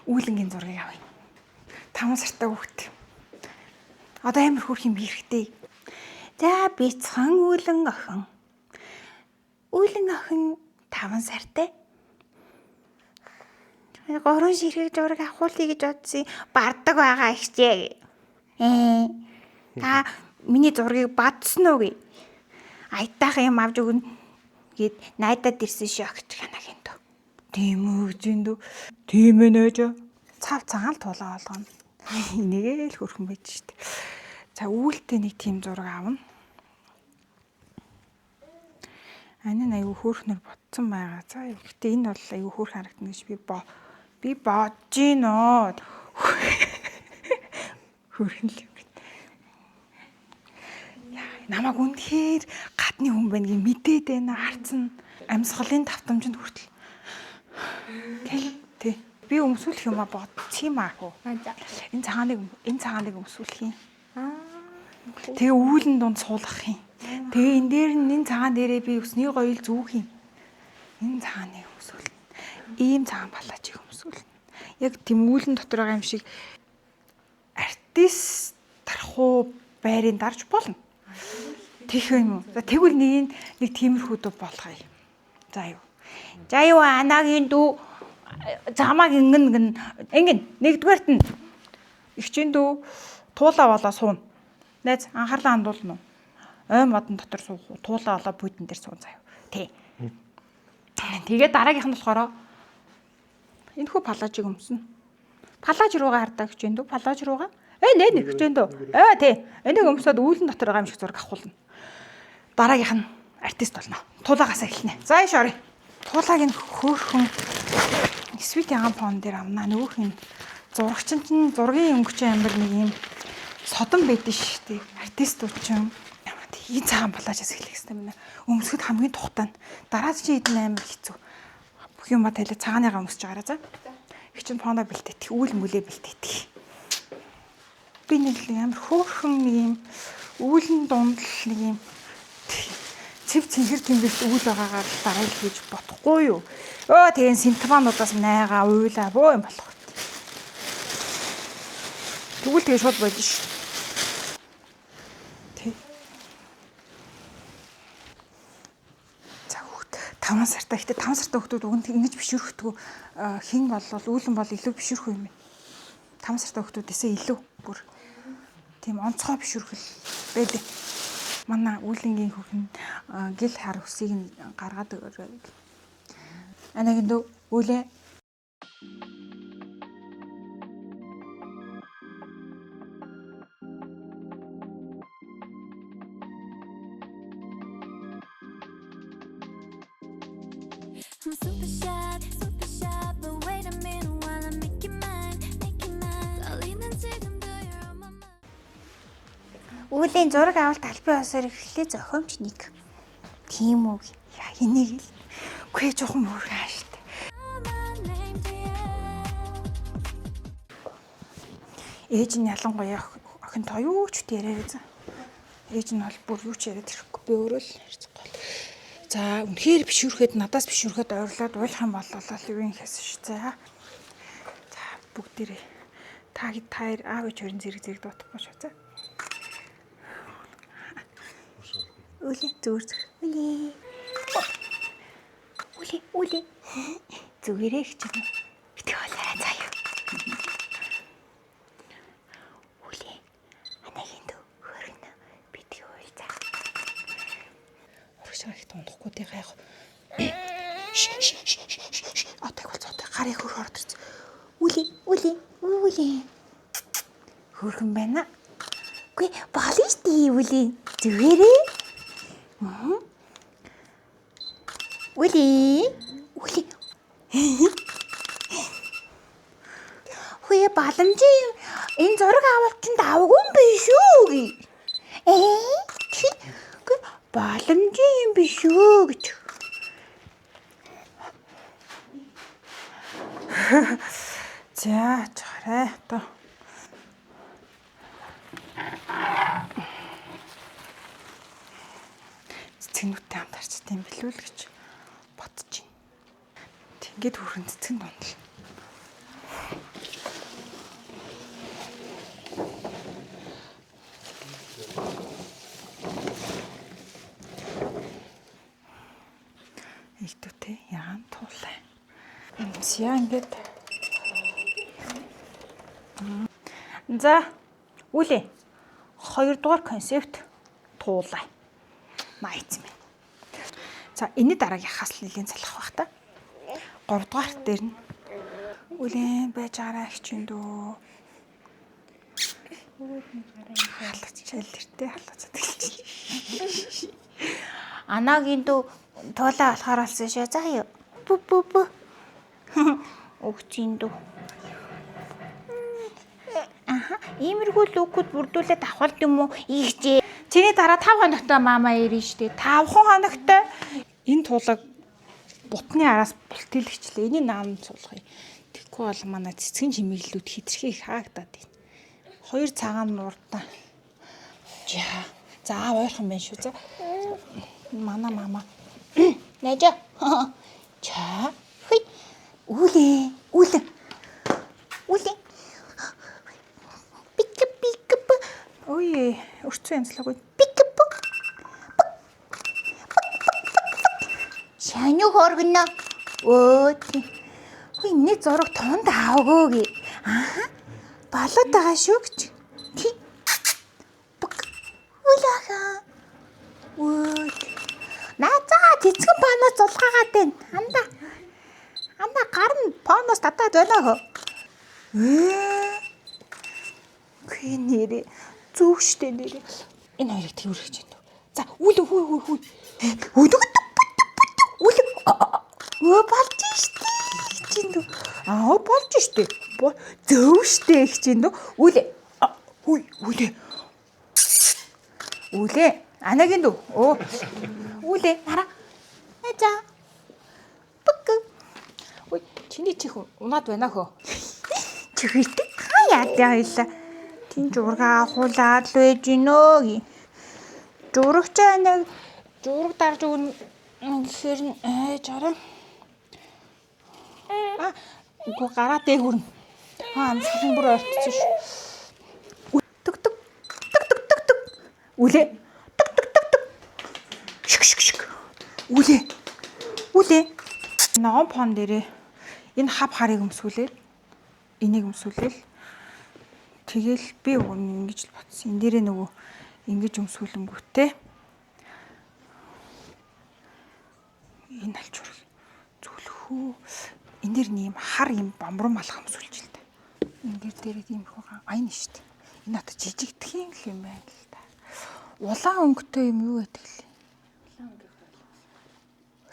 үүлэнгийн зургийг авъя. 5 сартай хүүхэд. Одоо амар хөөрх юм хэрэгтэй. За бяцхан үүлэн охин. Үүлэн охин 5 сартай. 3 ширхэг зураг авахулъя гэж бодсон. Бардаг байгаа ихчээ. Та миний зургийг бадсан уу гээ? Аятаах юм авч өгнө гэд найдаад ирсэн шогт хянагийн дөө. Тийм үү зэндүү. Тийм ээ нээж. Цав цагаан тулаа олгоно. Нэгээ л хөрхөн байж штт. За үүлтэй нэг тийм зураг авна. Ани аюу хөөрхнөр ботсон байгаа. За гэхдээ энэ бол аюу хөөрх харагдана гэж би бодож гинөө. Хөөрхөн л юм. Намайг үнэхээр гадны хүн байна гэж мэдээд байна. Харцсан амьсгалын давтамжинд хүртэл. Тий. Би өмсүүлэх юм а бодчих юм аа хөө. Энэ цагааныг өмсүүлэх юм. Тэгээ үүлэн дунд суулгах юм. Тэгээ энэ дээр нь энэ цагаан дээрээ би өсний гоёл зүүх юм. Энэ цагааныг өмсүүлнэ. Ийм цагаан палачийг өмсүүлнэ. Яг тийм үүлэн дотор байгаа юм шиг артист тархуу байрыг дарж болно. Тэх юм уу? За тэгвэл нэг тиймэрхүү дүү болгоё. За юу анагийн дүү замаг ингэн нэгдүгээрт нь ихчийн дүү туулаа болоо суун. Найз анхаарлаа хандуулна уу? Ой модон дотор суух уу? Туулаа болоо бүйдэн дээр суун заяа. Тий. Тэгээ дараагийнх нь болохоор энэ хүү палажиг өмснө. Палаж руугаа хардаа ихчийн дүү палаж руугаа. Нэ ихчийн дүү. Тий. Энийг өмсөд үүлэн дотор байгаа юм шиг зураг авахулна. Дараагийнх нь артист болно. Туулаагаас эхэлнэ. За иш орё. Туулааг нь хөөхөн свит ягаан фон дээр амнаа. Нөгөөх нь зурагчин чинь зургийн өнгөч амир нэг юм содон байдэн шүү дээ. Артистууд ч юм. Энэ цагаан палажаас эхлэх хэрэгтэй байна. Өмсөхөд хамгийн тухтана. Дараа чинь эдэн амир хэцүү. Бүх юм талаа цагааныгаа өмсөж байгаараа за. Их чинь фоноо бэлтээдэг. Үүл мүлээ бэлтээдэг. Би нэг амар хөөхөн нэг юм үүлэн дунд нэг юм цэв цэнгэр тэнгэрт үйл байгаагаар дараа л хийж бодохгүй юу. Тэгээд симптомуудаас найгаа уйлаа бөө юм болох. Тэгвэл тэгээ шууд болж ш. Тэг. За хүүхд 5 сартай ихтэй 5 сартай хүүхдүүд өгөн ингэж бишүрхдэг хин болвол үүлэн бол илүү бишүрх юм. 5 сартай хүүхдүүдээсээ илүү бүр тийм онцгой бишүрхэл байдаг. Манай үүлэнгийн хүүхэн гэл хар усыг нь гаргаад өгөөрэй. Анагийн дүү үүлээ. Үүлэн зураг авалт албан ёсоор эхлэе зохиомж нэг. Тийм үү. Яа энийг л. Үгүй жоохон мөргөн штэ. Ээж нь ялангуяа охинтой юу ч яриараа за. Ээж нь бол бүр юу ч яриад ирэхгүй. Би өөрөө л ярьцгүй. За үнэхээр бишүрхэд надаас бишүрхэд ойрлоод уйлах юм боллоо юу юм хэсэж ш. За бүгдээрээ таар аав ээж хоёрын зэрэг дуутахгүй шүү за. Үли зүгээр. Үли. Зүгээрээ хич юм. Битгий болоо заяа. Үли. Анагийн дүү хөргөнө. Битгий уйл за. Урагшаа их тундахгүй тэгээ яг. Атайг бол зотой гарыг хөрх ордорч. Үли. Хөргөн байна. Үгүй болно штий үли. Зүгээрээ. Үли. Хөөе боломжийн энэ зураг авалтанд авгүй биш үү? Үгүй боломжийн биш үү гэж. За чараа то. Цэцгнүүтэй хамтарч тийм билүү л гэж бодож байна. Ингээд хүрэн цэцгэн дундал. Яа ингээд. За үлээ. 2 дугаар концепт туулаа. Маайц минь. За энэ дараагийн хас нэлийн залах бах та. 3 дугаар дээр нь үлээ байж араа хчин дөө. Халацчаал тэртэй халацаад гэлчих. Анагийн дүү туулаа болохоор болсон шээ. За юу. Бу. Өгчийн дүү. Аха, иймэрхүү лүкүүд бүрдүүлээд авах юм уу? Ийгчээ. Чиний дараа 5 хоногтой мама ирнэ штэ. 5 хоногтой. Энэ туулаг бутны араас бултийлэгчлээ. Энийг наамд суулгая. Тэгэхгүй бол манай цэцгэн чимэглэлүүд хитрхээ хаагдаад байна. 2 цагаан нууртаа. За ойрхон байна шүү. За. Манай мама. Нэжа. Ча. Хүй. Үлээ. Ой, өрцөн янзлаагүй. Шаню хоргоно. Хүй миний зураг тоонд аваагүй. Аа. Болоод байгаа шүү гэж. Улаага. Наазаа цэцгэн паноос зулгаагаад байна. Анда гар нь паноос татаад байна хөө. Хий нэрээ зүг штэ нэрээ. Энэ хоёрыг тэрвэрхэж байна. За үл хүй. Болж штэ. Чиндүү. Болж штэ. Зөв штэ их чиндүү. Үлээ. Анагийн дүү. Үлээ. Хараа. За. Бүк. Ой, чиний чих унаад байна хөө. Чихэртэй. Яа яа. Тин жургаа хулаад л байж гинөө. Журагч анаг жураг дарж өгнө гэхээр жараа. Үгүй гараа дээгүрнэ. Амсгалан бүр ойртсон шүү. Түг. Үлээ. Түг. Шик. Үлээ. Ноон пон дээрээ энэ хав харыг өмсгүүлээд энийг өмсүүлээл. Тэгэл би ингэж л батсан. Энд дээрээ нөгөө ингэж өмсгүүлэнгүүтээ энэ алчуурыг зүлхүү. Энд дэр нэм хар юм бомрон малах өмсүүлж л та. Энд дээрээ тийм их айн штт. Энэ одоо жижигдхэн юм байна л та. Улаан өнгөтэй юм юу гэдэг лээ.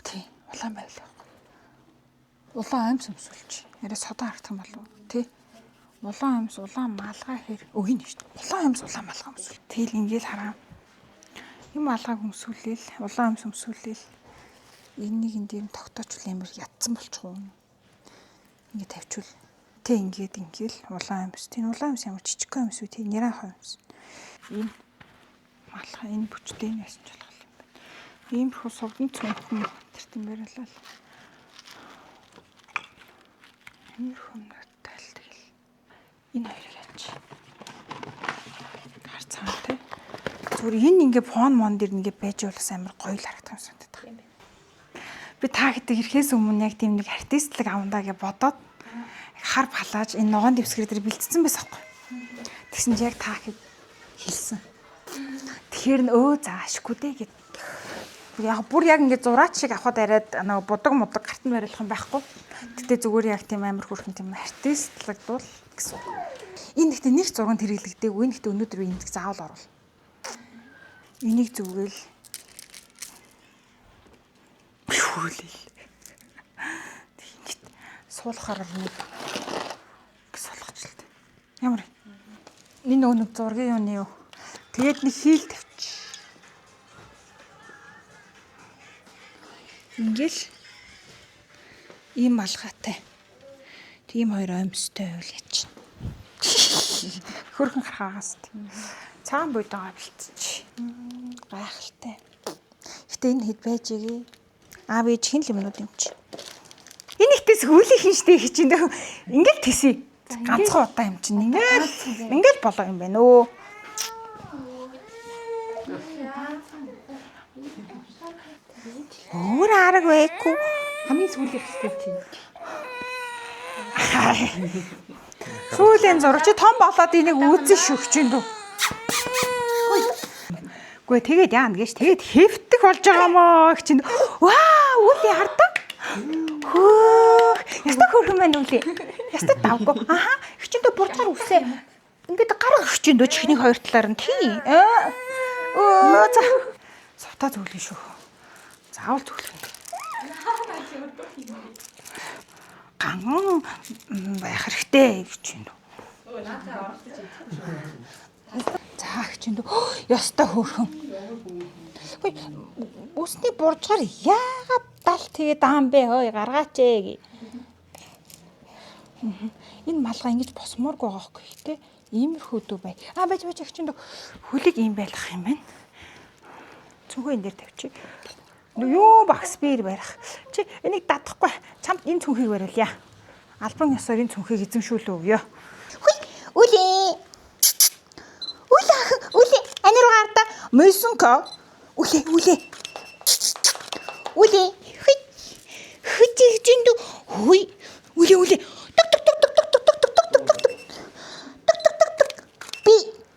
Тий, улаан байлаа. Улаан амьс өмсүүлж. Яриа содон харагдах юм болов уу? Тий. Улаан амьс, улаан малгай хэр өгнө шүү дээ. Улаан амьс, улаан малгай өмсүүл. Тэгэл ингээл хараа. Юм малгайг өмсүүлээл, улаан амьс өмсүүлээл. Энийг энэ дээр тогтоочвол амар ядсан болчихоо. Ингээ тавьчвал. Тэ ингээл улаан амьс. Тийм улаан амьс ямар жижигхэн амьс үү? Тийм нэрэн амьс. Энэ малгай энэ бүчтэй яасан ч болох юм байна. Иймэрхүү сувдан цөөхөн тэртэн барилаа л. Иймэрхүү нотал тэгэл. Энэ хоёрыг яаж. Гарцаа тий. Зүгээр энэ ингээ фон мон дэр ингээ байж болохс амар гоё л харагдах юм санагдаад байна. Би та гэдэг ирэхээс өмнө яг тийм нэг артистлаг авандаа гэж бодоод хар палааж энэ ногоон дэвсгэр дээр бэлдсэн байсан байхгүй. Тэгсэн чи яг та хэд хэлсэн. Тэгэхээр заашгүй дээ гэд. Яг бүр яг ингээ зураач шиг авахд арайд нөгөө будаг мудаг гарт нь барилах юм байхгүй. Гэтэ зүгээр яг тийм амар хөрхэн тийм артистлагдвал гэсэн. Энэ ихтэй нэг зурган хэрэглэгдээгүй. Энэ ихтэй өнөөдөр энд заавал оруул. Энийг зүгэл хөрөлөл. Тэгт суулгахаар нэг солихчлээ. Ямар энэ нөгөө нэг зургийн юуны юу. Тэгээд нэг хийл тавьчих. Ингээл ийм малгайтай. Тийм хоёр амьстай байвал яач. Хөрхөн харахаас тийм. Цагаан буйдаага бэлтчих. Гайхалтай. Гэтэ энэ хэд байж игээ. Аав ээж хин л юмнууд юм чи. Энэ ихтэйс хөлийнх нь штэ гэж чинь. Ингээл тэсээ. Ганцхан удаа юм чинь. Ингээл болоо юм байна өө. Өөр арга байхгүй. Хамгийн сүүлийн хэсэг тийм. Сүүлийн зураг чи том болоод энийг үзэн шүгч юм дөө. Гүй тэгээд яана гэж тэгээд хэвтэх болж байгаа мó гэж чинь. Ваа, үли хардаа. Хөө, яста хөрхөн байна үли. Яста давгүй. Аха, хичэндээ бурцаар үсээ. Ингээд гарга хичэндөө чихний хоёр талаар нь тий. За. Савта зөвлөн шүү. Заавал зөвлөн. Ган байх хэрэгтэй гэж байна. За хичэндөө яста хөрхөн. Хөөе, үсний бурцаар яагаад дал тэгээ даан бэ хөөе гаргаач ээ. Энэ малгай ингэж босмооргүй байгаа хгүй те. Иймэрхүү дүү бай. Байж хичэндөө хөлийг ийм байлгах юм байна. Цүнхээ энэ дээр тавьчих. Юу багс биер барих. Чи энийг дадахгүй. Чамд энэ цүнхийг бариулъя. Албан ёсоор энэ цүнхийг эзэмшүүлээ өгье. Хүй, үли. Үли, анир гарда. Мөсөнкө. Үли. Үли. Хичээжиндүү. Хүй. Үли.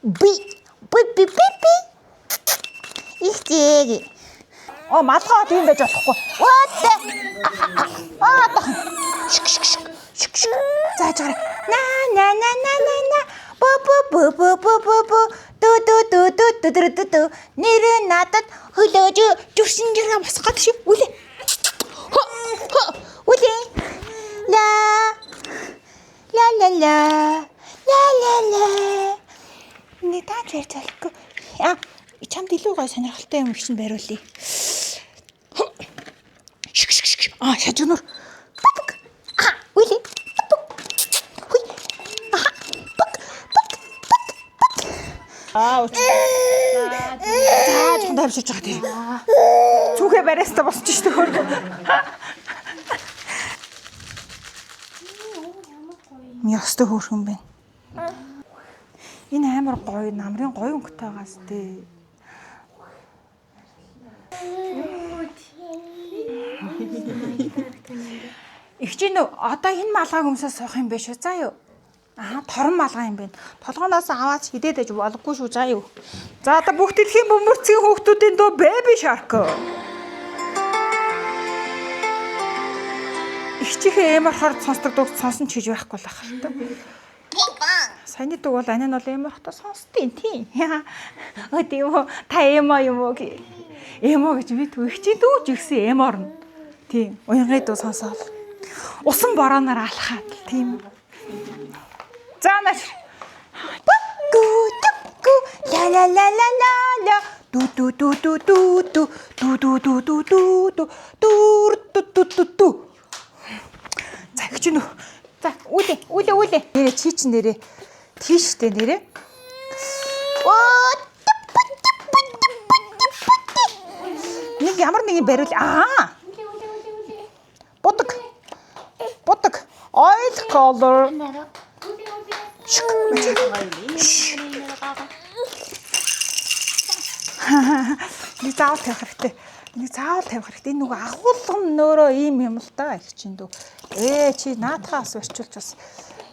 Би. Ихтэйг. Малгай тийм байж болохгүй. Зааж гараа. На. Бу. Нэр надад хөлөөж жүрсэн жиргээ босгоод шүү. Үли. Үли. Ла. Нэг таач ярьж болохгүй. Чамд илүү гой сонирхолтой юм чинь бариулъя. Шажигнуур. Үли. За давшиж байгаа тийм. Цүнхээ бариастаа босч шүү дээ хөргөө. Ястай хөөрхөн байна. Энэ амар гоё, намрын гоё өнгөтэй байгаас тээ. Игчийн одоо энэ малгайг өмсөж суух юм биш үү? За юу. Торон малгай юм байна. Толгооноос аваад хидээд аж болохгүй шүү. За юу. За одоо бүх дэлхийн бөмбөрцгийн хүүхдүүдийн дөө baby shark. Игчийнхээ эмэрхаар сонсдог дуу сонсон ч хийж байхгүй л ах л та. Саяны дуу бол ань нь бол эмэрхтаа сонсдیں۔ Тийм. Тийм үү? Та эмо юм уу гэ. Эмо гэж би түүхчийн дүү ч ихсэн эморно. Тийм. Уянgai дуу сонсоол. Усан борооноор алхаад тийм. За наач. Гү ла ду. За гэж нү. За үлээ. Нэрэ чи чи нэрэ. Тийштэй нэрэ. Нэг ямар нэг бариул. Будаг. Oil color. Нэг заавал тавих хэрэгтэй. Энэ нөгөө агуулгын нөөрөө ийм юм л да их чинь дүү. Чи наадхаас урьчулж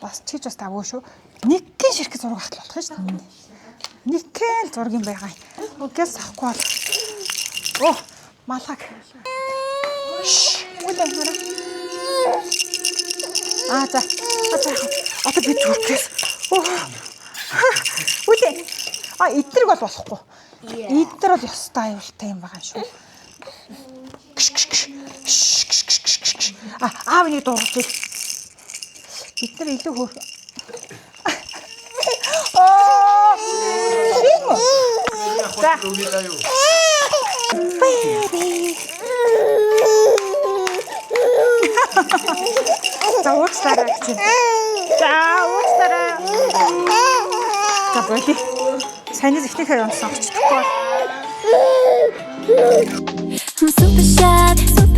бас чиж бас тавгүй шүү. Нэгэн ширхэг зураг ахтал болох шүү дээ. Нэгэн зураг юм байгаа. Үгээс авахгүй бол. Малгайг. Үлээ хараа. За. Одоо би зүрхээс. Үлээ. Эдрэг бол болохгүй. Эдгээр бол ёстой аюултай юм байгаа шүү. Аав нэг дуурч. Бид нар илүү хөөх. За. За уучлаарай гэж. За боли. Саний ихнийхээ онцсон оччихгүй. I'm super shy.